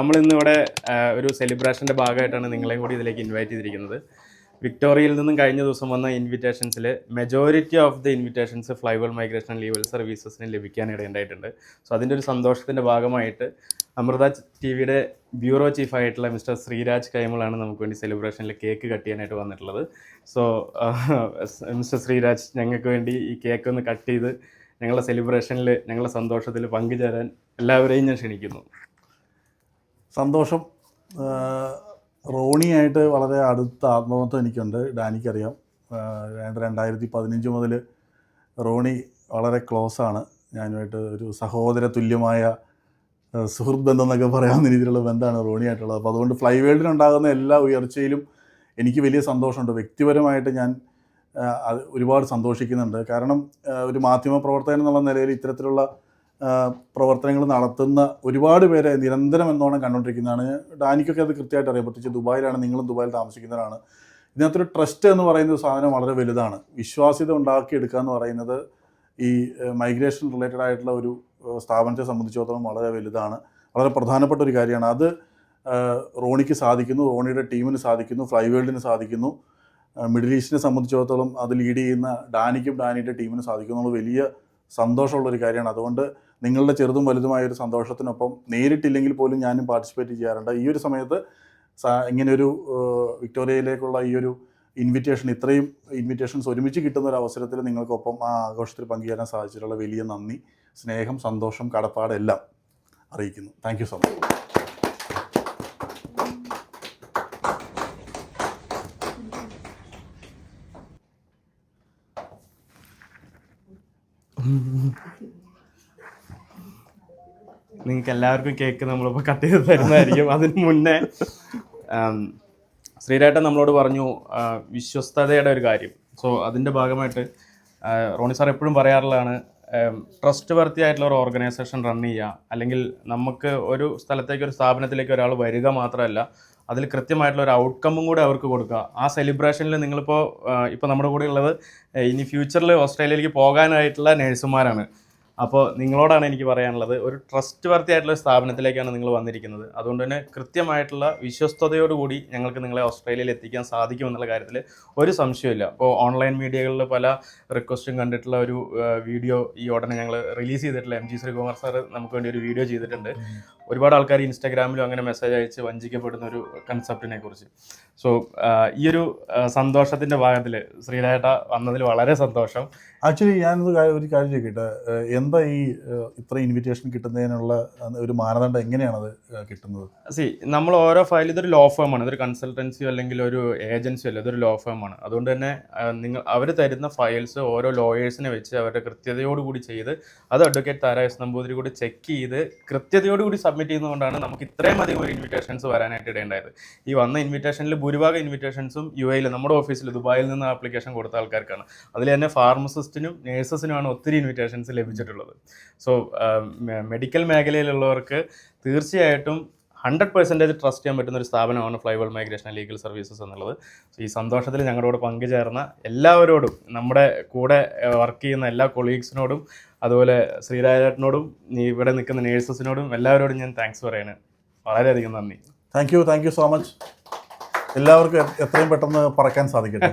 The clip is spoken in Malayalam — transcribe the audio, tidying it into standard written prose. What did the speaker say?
നമ്മളിന്നിവിടെ ഒരു സെലിബ്രേഷൻ്റെ ഭാഗമായിട്ടാണ് നിങ്ങളെയും കൂടി ഇതിലേക്ക് ഇൻവൈറ്റ് ചെയ്തിരിക്കുന്നത്. വിക്ടോറിയയിൽ നിന്നും കഴിഞ്ഞ ദിവസം വന്ന ഇൻവിറ്റേഷൻസിൽ majority of the invitations Flyworld migration level സർവീസസിന് ലഭിക്കാനിടയുണ്ടായിട്ടുണ്ട്. സോ അതിൻ്റെ ഒരു സന്തോഷത്തിൻ്റെ ഭാഗമായിട്ട് അമൃത ടി വിയുടെ ബ്യൂറോ ചീഫായിട്ടുള്ള മിസ്റ്റർ ശ്രീരാജ് കൈമളാണ് നമുക്ക് വേണ്ടി സെലിബ്രേഷനിൽ കേക്ക് കട്ട് ചെയ്യാനായിട്ട് വന്നിട്ടുള്ളത്. സോ മിസ്റ്റർ ശ്രീരാജ്, ഞങ്ങൾക്ക് വേണ്ടി ഈ കേക്ക് ഒന്ന് കട്ട് ചെയ്ത് ഞങ്ങളുടെ സെലിബ്രേഷനിൽ ഞങ്ങളുടെ സന്തോഷത്തിൽ പങ്കുചേരാൻ എല്ലാവരെയും ഞാൻ ക്ഷണിക്കുന്നു. സന്തോഷം. റോണിയായിട്ട് വളരെ അടുത്ത ആത്മബന്ധം എനിക്കുണ്ട്. ഡാനിക്കറിയാം. 2015 മുതൽ റോണി വളരെ ക്ലോസാണ്. ഞാനുമായിട്ട് ഒരു സഹോദര തുല്യമായ സുഹൃത്ത് ബന്ധം എന്നൊക്കെ പറയാവുന്ന രീതിയിലുള്ള ബന്ധമാണ് റോണിയായിട്ടുള്ളത്. അപ്പോൾ അതുകൊണ്ട് ഫ്ലൈവേൾഡിനുണ്ടാകുന്ന എല്ലാ ഉയർച്ചയിലും എനിക്ക് വലിയ സന്തോഷമുണ്ട്. വ്യക്തിപരമായിട്ട് ഞാൻ ഒരുപാട് സന്തോഷിക്കുന്നുണ്ട്. കാരണം ഒരു മാധ്യമ പ്രവർത്തകൻ എന്നുള്ള നിലയിൽ ഇത്തരത്തിലുള്ള പ്രവർത്തനങ്ങൾ നടത്തുന്ന ഒരുപാട് പേരെ നിരന്തരം എന്നോണം കണ്ടുകൊണ്ടിരിക്കുന്നതാണ്. ഡാനിക്കൊക്കെ അത് കൃത്യമായിട്ട് അറിയാം. പ്രത്യേകിച്ച് ദുബായിലാണ്, നിങ്ങളും ദുബായിൽ താമസിക്കുന്നവരാണ്. ഇതിനകത്തൊരു ട്രസ്റ്റ് എന്ന് പറയുന്ന സാധനം വളരെ വലുതാണ്. വിശ്വാസ്യത ഉണ്ടാക്കിയെടുക്കുക എന്ന് പറയുന്നത് ഈ മൈഗ്രേഷൻ റിലേറ്റഡ് ആയിട്ടുള്ള ഒരു സ്ഥാപനത്തെ സംബന്ധിച്ചിടത്തോളം വളരെ വലുതാണ്, വളരെ പ്രധാനപ്പെട്ട ഒരു കാര്യമാണ്. അത് റോണിക്ക് സാധിക്കുന്നു, റോണിയുടെ ടീമിന് സാധിക്കുന്നു, ഫ്ലൈവേൾഡിന് സാധിക്കുന്നു. മിഡിൽ ഈസ്റ്റിനെ സംബന്ധിച്ചിടത്തോളം അത് ലീഡ് ചെയ്യുന്ന ഡാനിക്കും ഡാനിയുടെ ടീമിന് സാധിക്കുന്നു എന്നുള്ള വലിയ സന്തോഷമുള്ളൊരു കാര്യമാണ്. അതുകൊണ്ട് നിങ്ങളുടെ ചെറുതും വലുതുമായ ഒരു സന്തോഷത്തിനൊപ്പം നേരിട്ടില്ലെങ്കിൽ പോലും ഞാനും പാർട്ടിസിപ്പേറ്റ് ചെയ്യാറുണ്ട്. ഈ ഒരു സമയത്ത് ഇങ്ങനെയൊരു വിക്ടോറിയയിലേക്കുള്ള ഈ ഒരു ഇത്രയും ഇൻവിറ്റേഷൻസ് ഒരുമിച്ച് കിട്ടുന്ന ഒരു അവസരത്തിൽ നിങ്ങൾക്കൊപ്പം ആ ആഘോഷത്തിൽ പങ്കുചേരാൻ സാധിച്ചിട്ടുള്ള വലിയ നന്ദി, സ്നേഹം, സന്തോഷം, കടപ്പാട് എല്ലാം അറിയിക്കുന്നു. Thank you so much. നിങ്ങൾക്ക് എല്ലാവർക്കും കേക്ക് നമ്മളിപ്പോൾ കട്ട് ചെയ്ത് തരുന്നതായിരിക്കും. അതിന് മുന്നേ ശ്രീരാട്ടൻ നമ്മളോട് പറഞ്ഞു വിശ്വസ്തതയുടെ ഒരു കാര്യം. സോ അതിൻ്റെ ഭാഗമായിട്ട് റോണി സാർ എപ്പോഴും പറയാറുള്ളതാണ്, ട്രസ്റ്റ് വർത്തി ആയിട്ടുള്ള ഒരു ഓർഗനൈസേഷൻ റൺ ചെയ്യുക, അല്ലെങ്കിൽ നമുക്ക് ഒരു സ്ഥലത്തേക്ക് ഒരു സ്ഥാപനത്തിലേക്ക് ഒരാൾ വരിക മാത്രമല്ല, അതിൽ കൃത്യമായിട്ടുള്ള ഒരു ഔട്ട്കമ്മും കൂടെ അവർക്ക് കൊടുക്കുക. ആ സെലിബ്രേഷനിൽ നിങ്ങളിപ്പോൾ നമ്മുടെ കൂടെ ഉള്ളത് ഇനി ഫ്യൂച്ചറിൽ ഓസ്ട്രേലിയയിലേക്ക് പോകാനായിട്ടുള്ള നേഴ്സുമാരാണ്. അപ്പോൾ നിങ്ങളോടാണ് എനിക്ക് പറയാനുള്ളത്, ഒരു ട്രസ്റ്റ് വർത്തി ആയിട്ടുള്ള സ്ഥാപനത്തിലേക്കാണ് നിങ്ങൾ വന്നിരിക്കുന്നത്. അതുകൊണ്ട് തന്നെ കൃത്യമായിട്ടുള്ള വിശ്വസ്തയോടുകൂടി ഞങ്ങൾക്ക് നിങ്ങളെ ഓസ്ട്രേലിയയിൽ എത്തിക്കാൻ സാധിക്കുമെന്നുള്ള കാര്യത്തിൽ ഒരു സംശയമില്ല. അപ്പോൾ ഓൺലൈൻ മീഡിയകളിൽ പല റിക്വസ്റ്റും കണ്ടിട്ടുള്ള ഒരു വീഡിയോ ഈ ഉടനെ ഞങ്ങൾ റിലീസ് ചെയ്തിട്ടുള്ള MG ശ്രീകുമാർ സാർ നമുക്ക് വേണ്ടി ഒരു വീഡിയോ ചെയ്തിട്ടുണ്ട്. ഒരുപാട് ആൾക്കാർ ഇൻസ്റ്റാഗ്രാമിലും അങ്ങനെ മെസ്സേജ് അയച്ച് വഞ്ചിക്കപ്പെടുന്ന ഒരു കൺസെപ്റ്റിനെ കുറിച്ച്. സോ ഈ ഒരു സന്തോഷത്തിൻ്റെ ഭാഗത്തിൽ ശ്രീരാട്ട വന്നതിൽ വളരെ സന്തോഷം. ആക്ച്വലി ഞാനൊരു കാര്യം ചോദിക്കട്ടെ, എന്താ ഈ ഇത്ര ഇൻവിറ്റേഷൻ കിട്ടുന്നതിനുള്ള ഒരു മാനദണ്ഡം, എങ്ങനെയാണത് കിട്ടുന്നത്? നമ്മൾ ഓരോ ഫയൽ, ഇതൊരു ലോ ഫേമാണ്, ഇതൊരു കൺസൾട്ടൻസിയോ അല്ലെങ്കിൽ ഒരു ഏജൻസിയോ അല്ല, ഇതൊരു ലോ ഫേമാണ്. അതുകൊണ്ട് തന്നെ അവർ തരുന്ന ഫയൽസ് ഓരോ ലോയേഴ്സിനെ വെച്ച് അവരുടെ കൃത്യതയോടുകൂടി ചെയ്ത് അത് അഡ്വക്കേറ്റ് താര എസ് നമ്പൂതിരി കൂടി ചെക്ക് ചെയ്ത് കൃത്യതയോടുകൂടി സബ്മിറ്റ് ചെയ്യുന്നതുകൊണ്ടാണ് നമുക്ക് ഇത്രയും അധികം ഒരു ഇൻവിറ്റേഷൻസ് വരാനായിട്ട് ഇടയുണ്ടായത്. ഈ വന്ന ഇൻവിറ്റേഷനിൽ ഭൂരിഭാഗം ഇൻവിറ്റേഷൻസും UAE നമ്മുടെ ഓഫീസിൽ ദുബായിൽ നിന്ന് ആപ്ലിക്കേഷൻ കൊടുത്ത ആൾക്കാർക്കാണ്. അതിൽ തന്നെ ഫാർമസിസ്റ്റിനും നേഴ്സസിനുമാണ് ഒത്തിരി ഇൻവിറ്റേഷൻസ് ലഭിച്ചിട്ടുള്ളത്. സോ മെഡിക്കൽ മേഖലയിലുള്ളവർക്ക് തീർച്ചയായിട്ടും 100% ട്രസ്റ്റ് ചെയ്യാൻ പറ്റുന്ന ഒരു സ്ഥാപനമാണ് ഫ്ലൈവേൾ മൈഗ്രേഷൻ ലീഗൽ സർവീസസ് എന്നുള്ളത്. സോ ഈ സന്തോഷത്തിൽ ഞങ്ങളോട് പങ്കുചേർന്ന എല്ലാവരോടും, നമ്മുടെ കൂടെ വർക്ക് ചെയ്യുന്ന എല്ലാ കൊളീഗ്സിനോടും, അതുപോലെ ശ്രീരാജേട്ടനോടും ഇവിടെ നിൽക്കുന്ന നേഴ്സസിനോടും എല്ലാവരോടും ഞാൻ താങ്ക്സ് പറയാണ്. വളരെയധികം നന്ദി. Thank you so much. എല്ലാവർക്കും എത്രയും പെട്ടെന്ന് പറക്കാൻ സാധിക്കട്ടെ.